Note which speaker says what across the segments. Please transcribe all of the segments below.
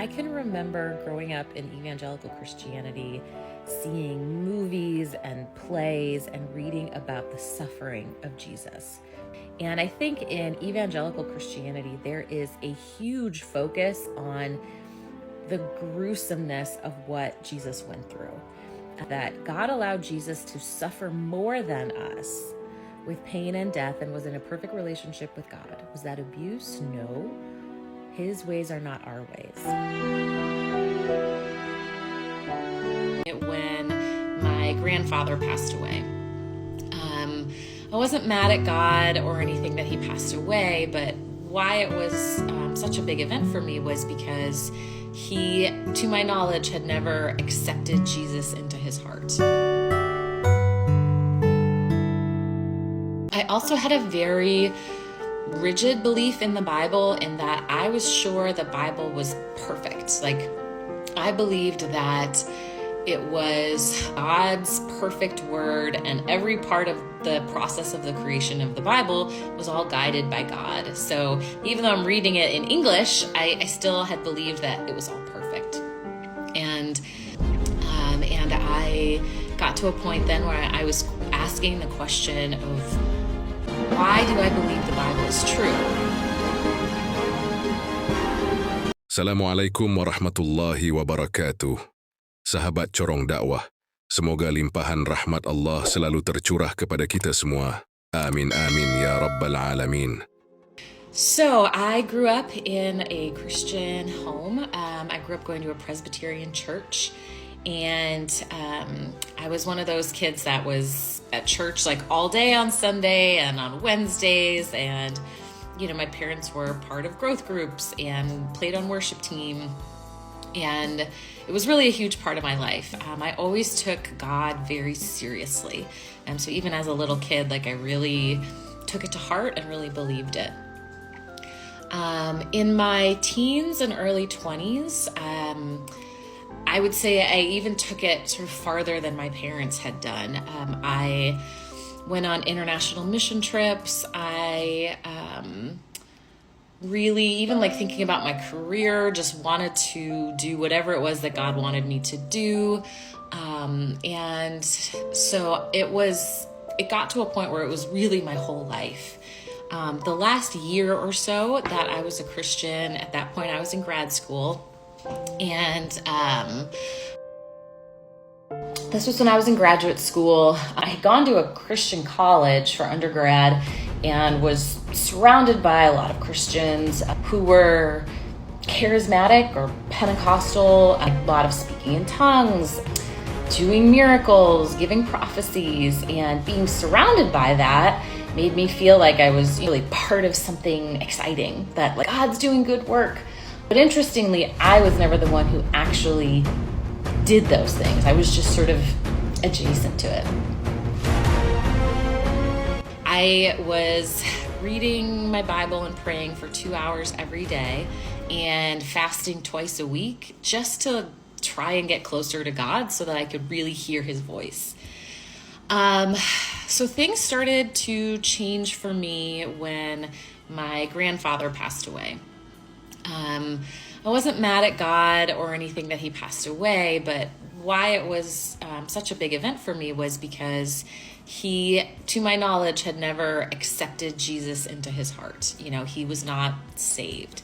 Speaker 1: I can remember growing up in evangelical Christianity, seeing movies and plays and reading about the suffering of Jesus. And I think in evangelical Christianity, there is a huge focus on the gruesomeness of what Jesus went through. That God allowed Jesus to suffer more than us with pain and death and was in a perfect relationship with God. Was that abuse? No. His ways are not our ways. When my grandfather passed away, I wasn't mad at God or anything that he passed away, but why it was such a big event for me was because he, to my knowledge, had never accepted Jesus into his heart. I also had a very rigid belief in the Bible in that I was sure the Bible was perfect. Like, I believed that it was God's perfect word, and every part of the process of the creation of the Bible was all guided by God. So even though I'm reading it in English, I still had believed that it was all perfect. And I got to a point then where I was asking the question of, why do I believe the Bible is true?
Speaker 2: Assalamualaikum warahmatullahi wabarakatuh. Sahabat Corong Dakwah, semoga limpahan rahmat Allah selalu tercurah kepada kita semua. Amin amin ya rabbal alamin.
Speaker 1: So I grew up in a Christian home. I grew up going to a Presbiterian church, and I was one of those kids that was at church like all day on Sunday and on Wednesdays, and my parents were part of growth groups and played on worship team. And it was really a huge part of my life. I always took God very seriously. And so even as a little kid, I really took it to heart and really believed it. In my teens and early 20s, I would say I even took it sort of farther than my parents had done. I went on international mission trips. I really, even thinking about my career, just wanted to do whatever it was that God wanted me to do. And so it got to a point where it was really my whole life. The last year or so that I was a Christian, at that point I was in grad school. And this was when I was in graduate school. I had gone to a Christian college for undergrad and was surrounded by a lot of Christians who were charismatic or Pentecostal, a lot of speaking in tongues, doing miracles, giving prophecies, and being surrounded by that made me feel like I was really part of something exciting, that God's doing good work. But interestingly, I was never the one who actually did those things. I was just sort of adjacent to it. I was reading my Bible and praying for 2 hours every day and fasting twice a week just to try and get closer to God so that I could really hear his voice. So things started to change for me when my grandfather passed away. I wasn't mad at God or anything that he passed away, but why it was such a big event for me was because he, to my knowledge, had never accepted Jesus into his heart. He was not saved.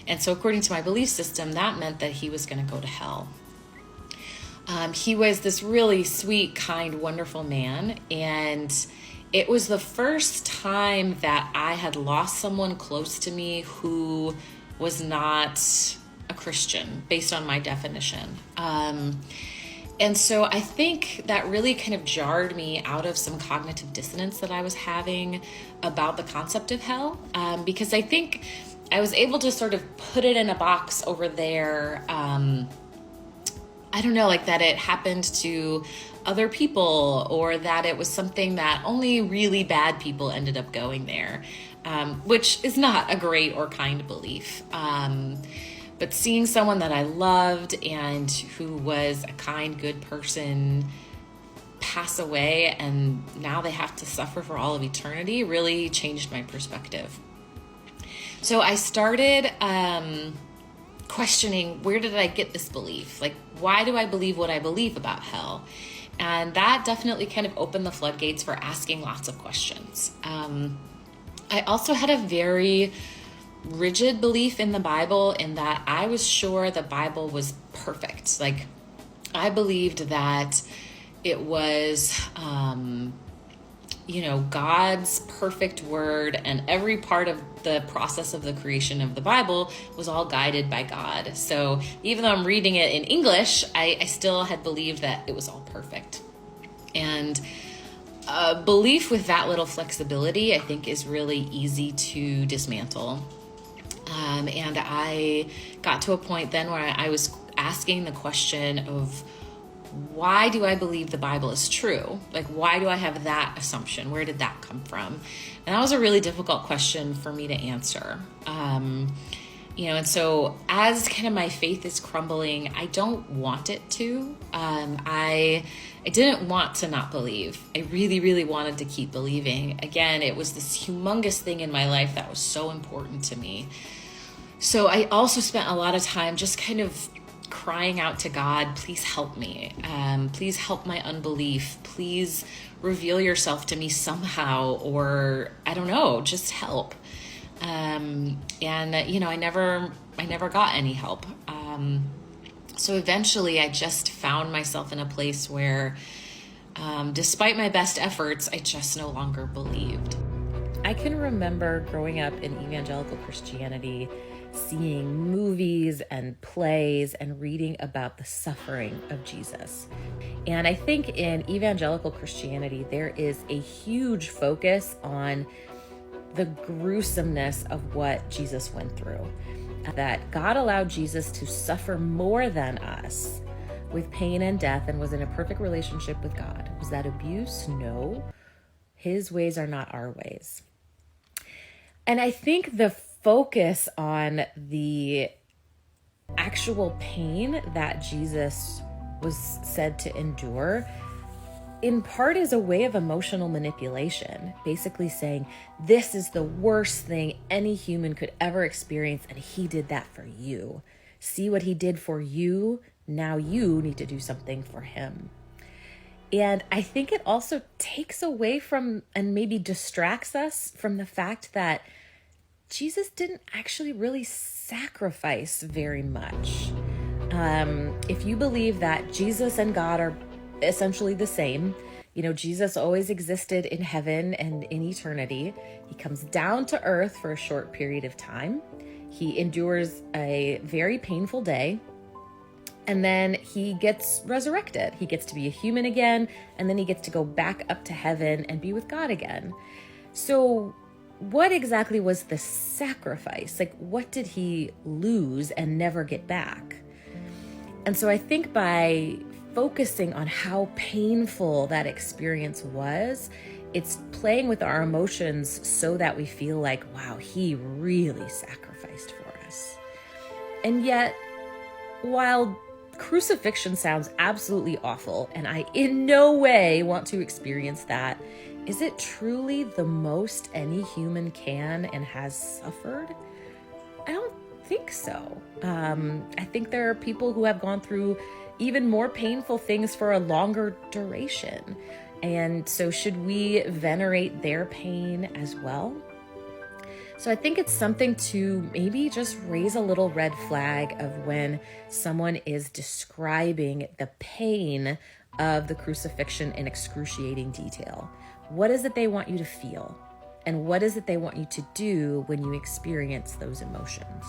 Speaker 1: And so according to my belief system, that meant that he was going to go to hell. He was this really sweet, kind, wonderful man. And it was the first time that I had lost someone close to me who was not a Christian, based on my definition. And so I think that really kind of jarred me out of some cognitive dissonance that I was having about the concept of hell, because I think I was able to sort of put it in a box over there. I don't know, that it happened to other people, or that it was something that only really bad people ended up going there, which is not a great or kind belief. But seeing someone that I loved and who was a kind, good person pass away, and now they have to suffer for all of eternity, really changed my perspective. So I started questioning, where did I get this belief? Like, why do I believe what I believe about hell? And that definitely kind of opened the floodgates for asking lots of questions. I also had a very rigid belief in the Bible, in that I was sure the Bible was perfect. Like, I believed that it was, God's perfect word, and every part of the process of the creation of the Bible was all guided by God. So even though I'm reading it in English, I still had believed that it was all perfect. And a belief with that little flexibility, I think, is really easy to dismantle. And I got to a point then where I was asking the question of, why do I believe the Bible is true? Like, why do I have that assumption? Where did that come from? And that was a really difficult question for me to answer. And so as kind of my faith is crumbling, I don't want it to. I didn't want to not believe. I really, really wanted to keep believing. Again, it was this humongous thing in my life that was so important to me. So I also spent a lot of time just kind of crying out to God, please help me. Please help my unbelief. Please reveal yourself to me somehow, or I don't know, just help. I never got any help. So eventually I just found myself in a place where, despite my best efforts, I just no longer believed. I can remember growing up in evangelical Christianity, seeing movies and plays and reading about the suffering of Jesus. And I think in evangelical Christianity, there is a huge focus on the gruesomeness of what Jesus went through. That God allowed Jesus to suffer more than us with pain and death and was in a perfect relationship with God. Was that abuse? No. His ways are not our ways. And I think the focus on the actual pain that Jesus was said to endure, in part, is a way of emotional manipulation, basically saying, this is the worst thing any human could ever experience, and he did that for you. See what he did for you, now you need to do something for him. And I think it also takes away from, and maybe distracts us from, the fact that Jesus didn't actually really sacrifice very much. If you believe that Jesus and God are essentially the same, Jesus always existed in heaven and in eternity. He comes down to earth for a short period of time. He endures a very painful day, and then he gets resurrected. He gets to be a human again, and then he gets to go back up to heaven and be with God again. So what exactly was the sacrifice? Like, what did he lose and never get back? And so I think by focusing on how painful that experience was, it's playing with our emotions so that we feel like, wow, he really sacrificed for us. And yet, while crucifixion sounds absolutely awful, and I in no way want to experience that, is it truly the most any human can and has suffered? I don't think so. I think there are people who have gone through even more painful things for a longer duration. And so should we venerate their pain as well? So I think it's something to maybe just raise a little red flag of when someone is describing the pain of the crucifixion in excruciating detail. What is it they want you to feel? And what is it they want you to do when you experience those emotions?